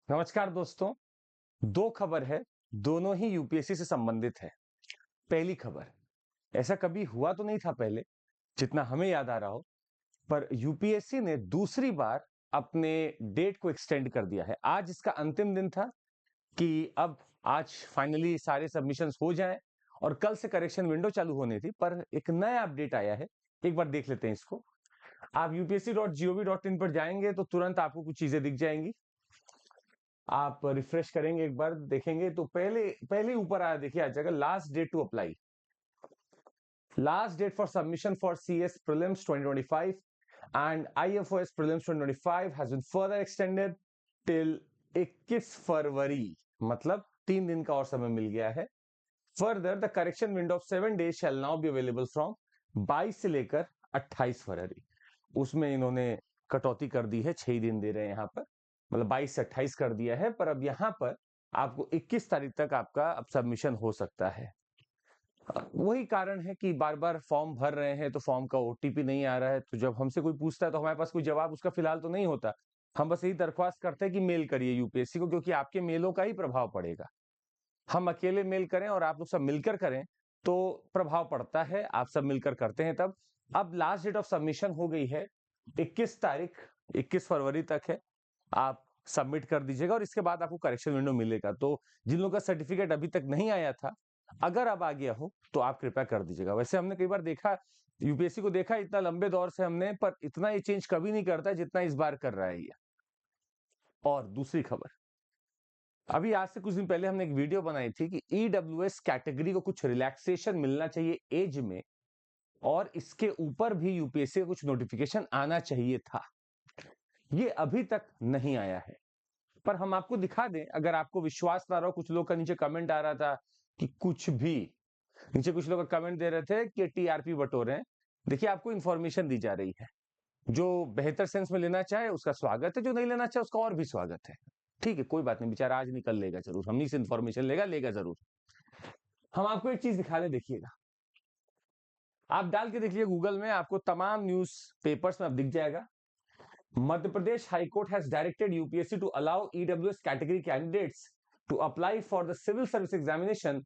नमस्कार दोस्तों। दो खबर है, दोनों ही यूपीएससी से संबंधित है। पहली खबर, ऐसा कभी हुआ तो नहीं था पहले, जितना हमें याद आ रहा हो, पर यूपीएससी ने दूसरी बार अपने डेट को एक्सटेंड कर दिया है। आज इसका अंतिम दिन था कि अब आज फाइनली सारे सबमिशंस हो जाएं और कल से करेक्शन विंडो चालू होनी थी, पर एक नया अपडेट आया है। एक बार देख लेते हैं इसको। आप upsc.gov.in पर जाएंगे तो तुरंत आपको कुछ चीजें दिख जाएंगी। आप रिफ्रेश करेंगे, एक बार देखेंगे तो पहले पहले ऊपर आया, देखिए आ जाएगा last date to apply. Last date for submission for CS prelims 2025 and IFOS prelims 2025 has been further extended till 21 फरवरी, मतलब 3 दिन का और समय मिल गया है। Further the correction window of 7 days shall now be available from 22 से लेकर 28 फरवरी। उसमें इन्होंने कटौती कर दी है, 6 दिन दे रहे हैं यहाँ पर, मतलब 22 से 28 कर दिया है। पर अब यहाँ पर आपको 21 तारीख तक आपका अब सबमिशन हो सकता है। वही कारण है कि बार बार फॉर्म भर रहे हैं तो फॉर्म का ओटीपी नहीं आ रहा है, तो जब हमसे कोई पूछता है तो हमारे पास कोई जवाब उसका फिलहाल तो नहीं होता। हम बस यही दरख्वास्त करते हैं कि मेल करिए यूपीएससी को, क्योंकि आपके मेलों का ही प्रभाव पड़ेगा। हम अकेले मेल करें और आप लोग सब मिलकर करें तो प्रभाव पड़ता है, आप सब मिलकर करते हैं तब। अब लास्ट डेट ऑफ सबमिशन हो गई है 21 तारीख, 21 फरवरी तक है। आप सबमिट कर दीजिएगा और इसके बाद आपको करेक्शन विंडो मिलेगा। तो जिन लोगों का सर्टिफिकेट अभी तक नहीं आया था, अगर अब आ गया हो तो आप कृपया कर दीजिएगा। वैसे हमने कई बार देखा, यूपीएससी को देखा इतना लंबे दौर से हमने, पर इतना ये चेंज कभी नहीं करता जितना इस बार कर रहा है ये। और दूसरी खबर, अभी आज से कुछ दिन पहले हमने एक वीडियो बनाई थी कि ईडब्ल्यूएस कैटेगरी को कुछ रिलैक्सेशन मिलना चाहिए एज में, और इसके ऊपर भी यूपीएससी का कुछ नोटिफिकेशन आना चाहिए था। ये अभी तक नहीं आया है, पर हम आपको दिखा दें अगर आपको विश्वास ना रहो। कुछ लोग का नीचे कमेंट आ रहा था कि कुछ भी, नीचे कुछ लोग कमेंट दे रहे थे कि टीआरपी बटोरे हैं। देखिए, आपको इंफॉर्मेशन दी जा रही है। जो बेहतर सेंस में लेना चाहे उसका स्वागत है, जो नहीं लेना चाहे उसका और भी स्वागत है। ठीक है, कोई बात नहीं, बेचारा आज निकल लेगा जरूर, हम ही से इंफॉर्मेशन लेगा जरूर। हम आपको एक चीज दिखा दें, देखिएगा, आप डाल के देखिए गूगल में, आपको तमाम न्यूज पेपर्स में अब दिख जाएगा। Madhya Pradesh high court has directed UPSC to allow EWS category candidates to apply for the civil service examination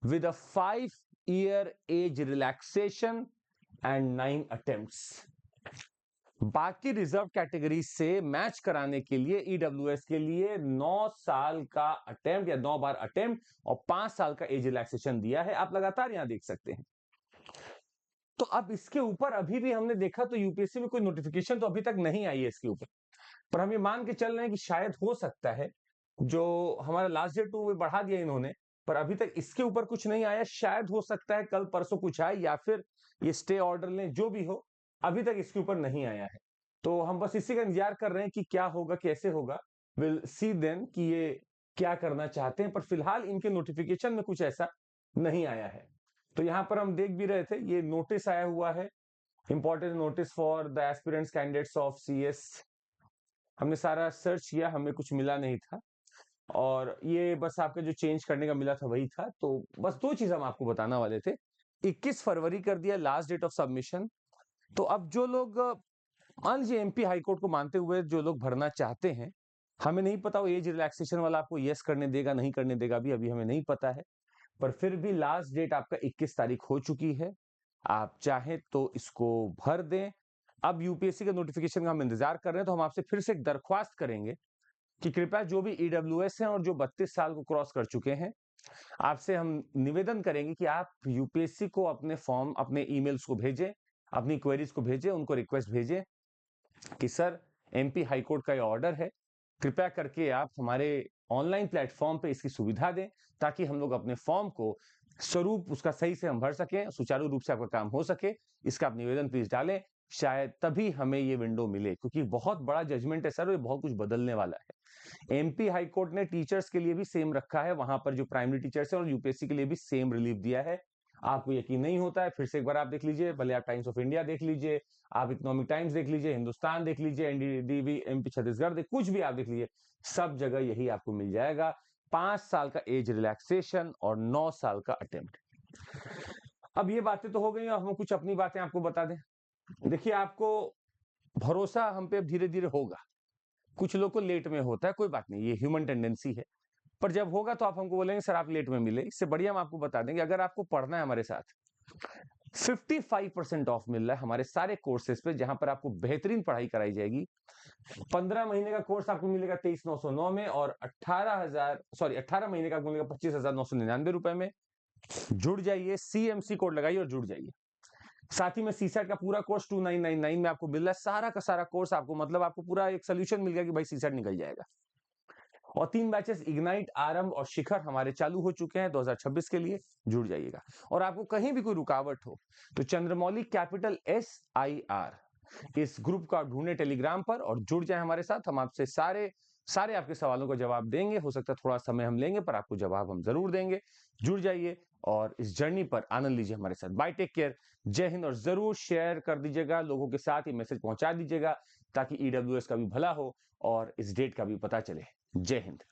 with a 5-year age relaxation and 9 attempts। बाकी रिजर्व कैटेगरी से मैच कराने के लिए ईडब्ल्यूएस के लिए 9 साल का अटेम्प्ट या 9 बार अटेम्प्ट और 5 साल का एज रिलैक्सेशन दिया है। आप लगातार यहां देख सकते हैं। तो अब इसके ऊपर अभी भी हमने देखा तो यूपीएससी में कोई नोटिफिकेशन तो अभी तक नहीं आई है इसके ऊपर, पर हम ये मान के चल रहे हैं कि शायद हो सकता है, जो हमारा लास्ट डेट टू बढ़ा दिया इन्होंने, पर अभी तक इसके ऊपर कुछ नहीं आया। शायद हो सकता है कल परसों कुछ आए या फिर ये स्टे ऑर्डर लें, जो भी हो, अभी तक इसके ऊपर नहीं आया है। तो हम बस इसी का इंतजार कर रहे हैं कि क्या होगा, कैसे होगा। विल सी देन कि ये क्या करना चाहते हैं, पर फिलहाल इनके नोटिफिकेशन में कुछ ऐसा नहीं आया है। तो यहां पर हम देख भी रहे थे, ये नोटिस आया हुआ है, important notice for the aspirants candidates of CS. हमने सारा सर्च किया, हमें कुछ मिला नहीं था, और ये बस आपका जो चेंज करने का मिला था वही था। तो बस दो चीज हम आपको बताने वाले थे। 21 फरवरी कर दिया लास्ट डेट ऑफ सबमिशन। तो अब जो लोग, मान लीजिए एमपी हाईकोर्ट को मानते हुए जो लोग भरना चाहते हैं, हमें नहीं पता वो एज रिलैक्सेशन वाला आपको यस करने देगा नहीं करने देगा, भी अभी हमें नहीं पता है, पर फिर भी लास्ट डेट आपका 21 तारीख हो चुकी है। आप चाहें तो इसको भर दें। अब यूपीएससी का नोटिफिकेशन का हम इंतजार कर रहे हैं, तो हम आपसे फिर से एक दरख्वास्त करेंगे कि कृपया जो भी ईडब्ल्यूएस हैं और जो 32 साल को क्रॉस कर चुके हैं, आपसे हम निवेदन करेंगे कि आप यूपीएससी को अपने फॉर्म, अपने ईमेल्स को भेजें, अपनी क्वेरीज को भेजें, उनको रिक्वेस्ट भेजें कि सर एमपी हाईकोर्ट का ये ऑर्डर है, कृपया करके आप हमारे ऑनलाइन प्लेटफॉर्म पे इसकी सुविधा दें, ताकि हम लोग अपने फॉर्म को स्वरूप उसका सही से हम भर सकें, सुचारू रूप से आपका काम हो सके। इसका आप निवेदन प्लीज डालें, शायद तभी हमें ये विंडो मिले, क्योंकि बहुत बड़ा जजमेंट है सर, ये बहुत कुछ बदलने वाला है। एमपी हाईकोर्ट ने टीचर्स के लिए भी सेम रखा है, वहां पर जो प्राइमरी टीचर्स है, और यूपीएससी के लिए भी सेम रिलीफ दिया है। आपको यकीन नहीं होता है, फिर से एक बार आप देख लीजिए, भले आप टाइम्स ऑफ इंडिया देख लीजिए, आप इकोनॉमिक टाइम्स देख लीजिए, हिंदुस्तान देख लीजिए, एनडीटीवी एमपी छत्तीसगढ़ कुछ भी आप देख लीजिए, सब जगह यही आपको मिल जाएगा, 5 साल का एज रिलैक्सेशन और 9 साल का अटेम्प्ट। अब ये बातें तो हो गई, हम कुछ अपनी बातें आपको बता दें। देखिए, आपको भरोसा हम पे अब धीरे धीरे होगा, कुछ लोग को लेट में होता है, कोई बात नहीं, ये ह्यूमन टेंडेंसी है। पर जब होगा तो आप हमको बोलेंगे सर आप लेट में मिले। इससे बढ़िया हम आपको बता देंगे, अगर आपको पढ़ना है हमारे साथ, 55% ऑफ मिल रहा है हमारे सारे कोर्सेज पे, जहां पर आपको बेहतरीन पढ़ाई कराई जाएगी। 15 महीने का कोर्स आपको मिलेगा 23,909 में, और 18 महीने का आपको मिलेगा 25,999 रुपए में। जुड़ जाइए, CMC कोड लगाइए और जुड़ जाइए। साथ ही में सीसेट का पूरा कोर्स 2999 में आपको मिल रहा है। सारा का सारा कोर्स आपको, मतलब आपको पूरा एक सोल्यूशन मिल गया कि भाई सीसेट निकल जाएगा। और 3 बैचेस इग्नाइट, आरंभ और शिखर हमारे चालू हो चुके हैं 2026 के लिए। जुड़ जाइएगा। और आपको कहीं भी कोई रुकावट हो तो चंद्रमौली कैपिटल SIR इस ग्रुप का ढूंढे टेलीग्राम पर और जुड़ जाए हमारे साथ। हम आपसे सारे आपके सवालों का जवाब देंगे। हो सकता है थोड़ा समय हम लेंगे, पर आपको जवाब हम जरूर देंगे। जुड़ जाइए और इस जर्नी पर आनंद लीजिए हमारे साथ। बाय, टेक केयर, जय हिंद। और जरूर शेयर कर दीजिएगा लोगों के साथ, ये मैसेज पहुंचा दीजिएगा ताकि EWS का भी भला हो और इस डेट का भी पता चले। जय हिंद।